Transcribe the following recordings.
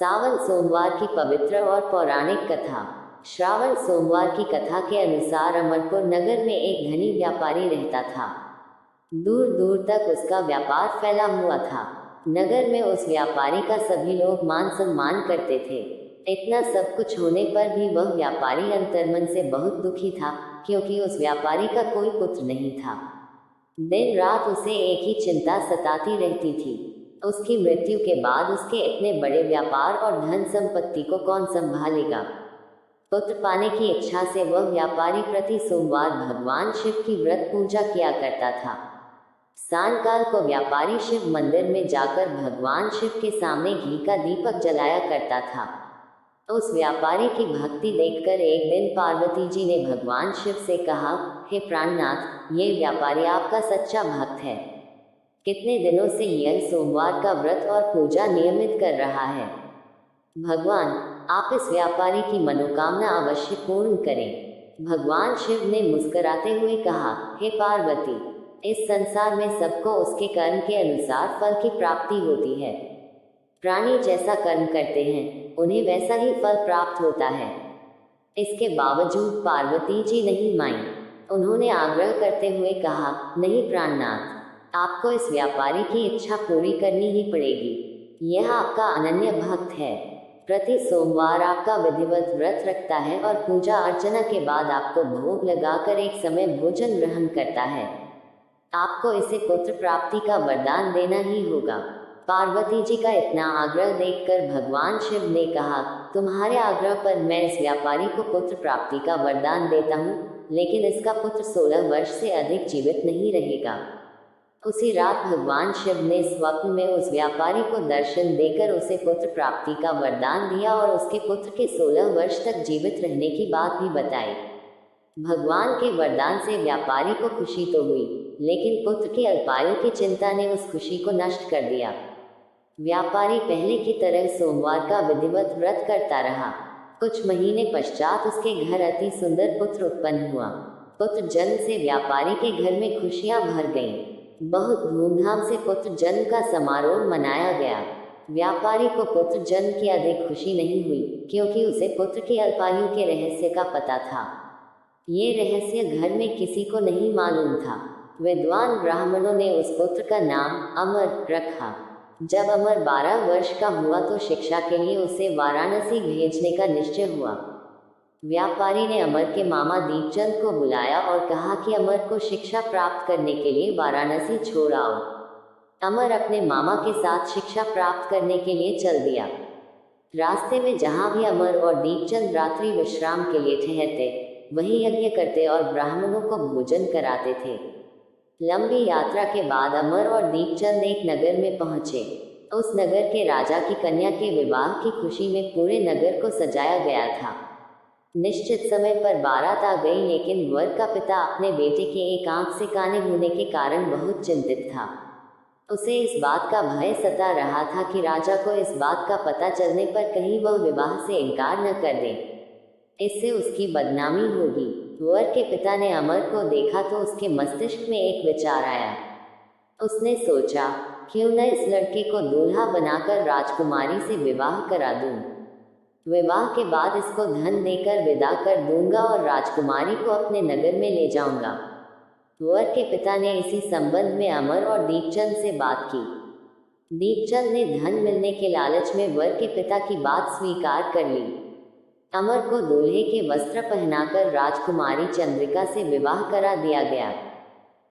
सावन सोमवार की पवित्र और पौराणिक कथा। श्रावण सोमवार की कथा के अनुसार अमरपुर नगर में एक धनी व्यापारी रहता था। दूर दूर तक उसका व्यापार फैला हुआ था। नगर में उस व्यापारी का सभी लोग मान सम्मान करते थे। इतना सब कुछ होने पर भी वह व्यापारी अंतर्मन से बहुत दुखी था, क्योंकि उस व्यापारी का कोई पुत्र नहीं था। दिन रात उसे एक ही चिंता सताती रहती थी। उसकी मृत्यु के बाद उसके इतने बड़े व्यापार और धन संपत्ति को कौन संभालेगा। पुत्र पाने की इच्छा से वह व्यापारी प्रति सोमवार भगवान शिव की व्रत पूजा किया करता था। सायंकाल को व्यापारी शिव मंदिर में जाकर भगवान शिव के सामने घी का दीपक जलाया करता था। उस व्यापारी की भक्ति देखकर एक दिन पार्वती जी ने भगवान शिव से कहा, हे प्राणनाथ, ये व्यापारी आपका सच्चा भक्त है। कितने दिनों से यह सोमवार का व्रत और पूजा नियमित कर रहा है। भगवान, आप इस व्यापारी की मनोकामना अवश्य पूर्ण करें। भगवान शिव ने मुस्कुराते हुए कहा, हे पार्वती, इस संसार में सबको उसके कर्म के अनुसार फल की प्राप्ति होती है। प्राणी जैसा कर्म करते हैं, उन्हें वैसा ही फल प्राप्त होता है। इसके बावजूद पार्वती जी नहीं मानी। उन्होंने आग्रह करते हुए कहा, नहीं प्राणनाथ, आपको इस व्यापारी की इच्छा पूरी करनी ही पड़ेगी। यह आपका अनन्य भक्त है। प्रति सोमवार आपका विधिवत व्रत रखता है और पूजा अर्चना के बाद आपको भोग लगाकर एक समय भोजन ग्रहण करता है। आपको इसे पुत्र प्राप्ति का वरदान देना ही होगा। पार्वती जी का इतना आग्रह देखकर भगवान शिव ने कहा, तुम्हारे आग्रह पर मैं इस व्यापारी को पुत्र प्राप्ति का वरदान देता हूँ, लेकिन इसका पुत्र 16 वर्ष से अधिक जीवित नहीं रहेगा। उसी रात भगवान शिव ने स्वप्न में उस व्यापारी को दर्शन देकर उसे पुत्र प्राप्ति का वरदान दिया और उसके पुत्र के 16 वर्ष तक जीवित रहने की बात भी बताई। भगवान के वरदान से व्यापारी को खुशी तो हुई, लेकिन पुत्र की अल्पायु की चिंता ने उस खुशी को नष्ट कर दिया। व्यापारी पहले की तरह सोमवार का विधिवत व्रत करता रहा। कुछ महीने पश्चात उसके घर अति सुंदर पुत्र उत्पन्न हुआ। पुत्र जन्म से व्यापारी के घर में खुशियां भर गईं। बहुत धूमधाम से पुत्र जन्म का समारोह मनाया गया। व्यापारी को पुत्र जन्म की अधिक खुशी नहीं हुई, क्योंकि उसे पुत्र की अल्पायु के रहस्य का पता था। ये रहस्य घर में किसी को नहीं मालूम था। विद्वान ब्राह्मणों ने उस पुत्र का नाम अमर रखा। जब अमर 12 वर्ष का हुआ तो शिक्षा के लिए उसे वाराणसी भेजने का निश्चय हुआ। व्यापारी ने अमर के मामा दीपचंद को बुलाया और कहा कि अमर को शिक्षा प्राप्त करने के लिए वाराणसी छोड़ आओ। अमर अपने मामा के साथ शिक्षा प्राप्त करने के लिए चल दिया। रास्ते में जहाँ भी अमर और दीपचंद रात्रि विश्राम के लिए ठहरते, वही यज्ञ करते और ब्राह्मणों को भोजन कराते थे। लंबी यात्रा के बाद अमर और दीपचंद एक नगर में पहुंचे। उस नगर के राजा की कन्या के विवाह की खुशी में पूरे नगर को सजाया गया था। निश्चित समय पर बारात आ गई, लेकिन वर का पिता अपने बेटे के एक आंख से काने होने के कारण बहुत चिंतित था। उसे इस बात का भय सता रहा था कि राजा को इस बात का पता चलने पर कहीं वह विवाह से इनकार न कर दे, इससे उसकी बदनामी होगी। वर के पिता ने अमर को देखा तो उसके मस्तिष्क में एक विचार आया। उसने सोचा, क्यों न इस लड़के को दूल्हा बनाकर राजकुमारी से विवाह करा दूं। विवाह के बाद इसको धन देकर विदा कर दूंगा और राजकुमारी को अपने नगर में ले जाऊंगा। वर के पिता ने इसी संबंध में अमर और दीपचंद से बात की। दीपचंद ने धन मिलने के लालच में वर के पिता की बात स्वीकार कर ली। अमर को दूल्हे के वस्त्र पहनाकर राजकुमारी चंद्रिका से विवाह करा दिया गया।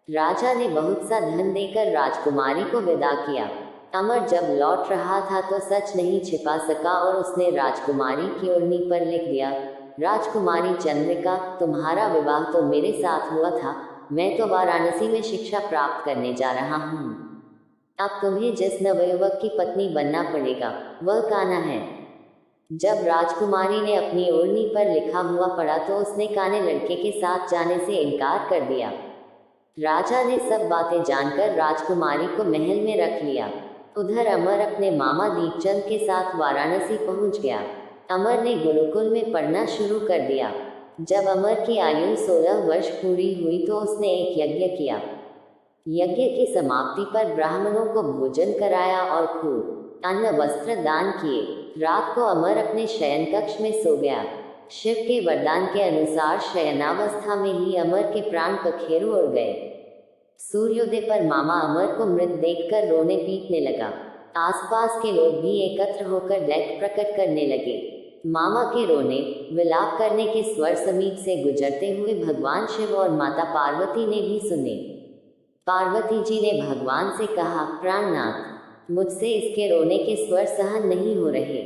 राजा ने बहुत सा धन देकर राजकुमारी को विदा किया। अमर जब लौट रहा था तो सच नहीं छिपा सका और उसने राजकुमारी की ओढ़नी पर लिख दिया, राजकुमारी चंद्रिका, तुम्हारा विवाह तो मेरे साथ हुआ था। मैं तो वाराणसी में शिक्षा प्राप्त करने जा रहा हूँ। अब तुम्हें जिस नवयुवक की पत्नी बनना पड़ेगा, वह कान्हा है। जब राजकुमारी ने अपनी ओढ़नी पर लिखा हुआ पढ़ा तो उसने काने लड़के के साथ जाने से इनकार कर दिया। राजा ने सब बातें जानकर राजकुमारी को महल में रख लिया। उधर अमर अपने मामा दीपचंद के साथ वाराणसी पहुंच गया। अमर ने गुरुकुल में पढ़ना शुरू कर दिया। जब अमर की आयु 16 वर्ष पूरी हुई तो उसने एक यज्ञ किया। यज्ञ की समाप्ति पर ब्राह्मणों को भोजन कराया और खूब अन्न वस्त्र दान किए। रात को अमर अपने शयन कक्ष में सो गया। शिव के वरदान के अनुसार शयनावस्था में ही अमर के प्राण पखेरु उड़ गए। सूर्योदय पर मामा अमर को मृत देखकर रोने पीटने लगा। आसपास के लोग भी एकत्र होकर दैख प्रकट करने लगे। मामा के रोने विलाप करने के स्वर समीप से गुजरते हुए भगवान शिव और माता पार्वती ने भी सुने। पार्वती जी ने भगवान से कहा, प्राणनाथ, मुझसे इसके रोने के स्वर सहन नहीं हो रहे,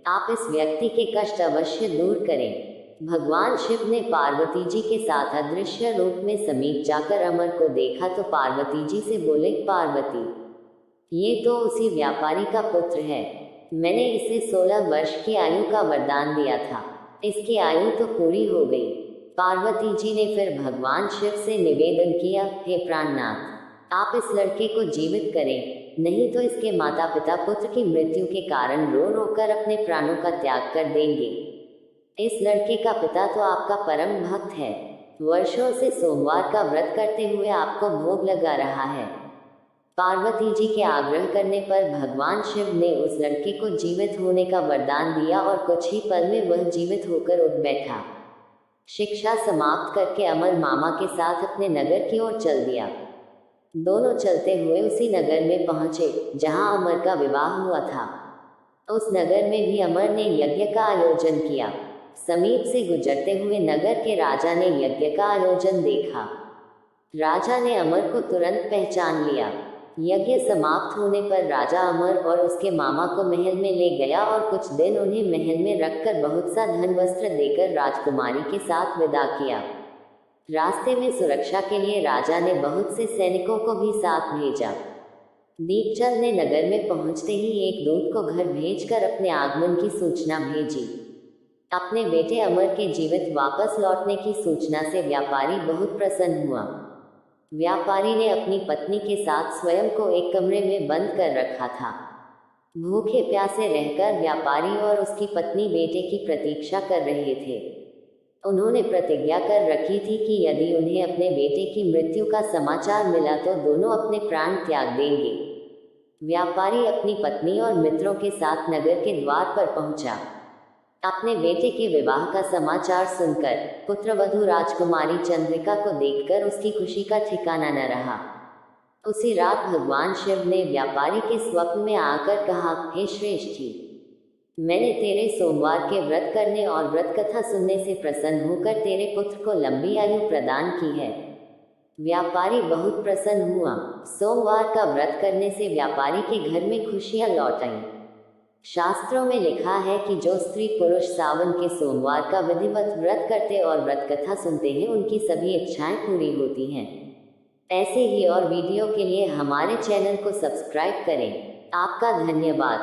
आप इस व्यक्ति के कष्ट अवश्य दूर करें। भगवान शिव ने पार्वती जी के साथ अदृश्य रूप में समीप जाकर अमर को देखा तो पार्वती जी से बोले, पार्वती, ये तो उसी व्यापारी का पुत्र है। मैंने इसे 16 वर्ष की आयु का वरदान दिया था, इसकी आयु तो पूरी हो गई। पार्वती जी ने फिर भगवान शिव से निवेदन किया, हे प्राणनाथ, आप इस लड़के को जीवित करें, नहीं तो इसके माता पिता पुत्र की मृत्यु के कारण रो रो कर अपने प्राणों का त्याग कर देंगे। इस लड़के का पिता तो आपका परम भक्त है, वर्षों से सोमवार का व्रत करते हुए आपको भोग लगा रहा है। पार्वती जी के आग्रह करने पर भगवान शिव ने उस लड़के को जीवित होने का वरदान दिया और कुछ ही पल में वह जीवित होकर उठ बैठा। शिक्षा समाप्त करके अमर मामा के साथ अपने नगर की ओर चल दिया। दोनों चलते हुए उसी नगर में पहुंचे जहां अमर का विवाह हुआ था। उस नगर में भी अमर ने यज्ञ का आयोजन किया। समीप से गुजरते हुए नगर के राजा ने यज्ञ का आयोजन देखा। राजा ने अमर को तुरंत पहचान लिया। यज्ञ समाप्त होने पर राजा अमर और उसके मामा को महल में ले गया और कुछ दिन उन्हें महल में रखकर बहुत सा धन वस्त्र देकर राजकुमारी के साथ विदा किया। रास्ते में सुरक्षा के लिए राजा ने बहुत से सैनिकों को भी साथ भेजा। दीपचंद ने नगर में पहुंचते ही एक दूत को घर भेजकर अपने आगमन की सूचना भेजी। अपने बेटे अमर के जीवित वापस लौटने की सूचना से व्यापारी बहुत प्रसन्न हुआ। व्यापारी ने अपनी पत्नी के साथ स्वयं को एक कमरे में बंद कर रखा था। भूखे प्यासे रहकर व्यापारी और उसकी पत्नी बेटे की प्रतीक्षा कर रहे थे। उन्होंने प्रतिज्ञा कर रखी थी कि यदि उन्हें अपने बेटे की मृत्यु का समाचार मिला तो दोनों अपने प्राण त्याग देंगे। व्यापारी अपनी पत्नी और मित्रों के साथ नगर के द्वार पर पहुंचा। अपने बेटे के विवाह का समाचार सुनकर पुत्रवधू राजकुमारी चंद्रिका को देखकर उसकी खुशी का ठिकाना न रहा। उसी रात भगवान शिव ने व्यापारी के स्वप्न में आकर कहा, हे श्रेष्ठी, मैंने तेरे सोमवार के व्रत करने और व्रत कथा सुनने से प्रसन्न होकर तेरे पुत्र को लंबी आयु प्रदान की है। व्यापारी बहुत प्रसन्न हुआ। सोमवार का व्रत करने से व्यापारी के घर में खुशियां लौट आईं। शास्त्रों में लिखा है कि जो स्त्री पुरुष सावन के सोमवार का विधिवत व्रत करते और व्रत कथा सुनते हैं उनकी सभी इच्छाएं पूरी होती हैं। ऐसे ही और वीडियो के लिए हमारे चैनल को सब्सक्राइब करें। आपका धन्यवाद।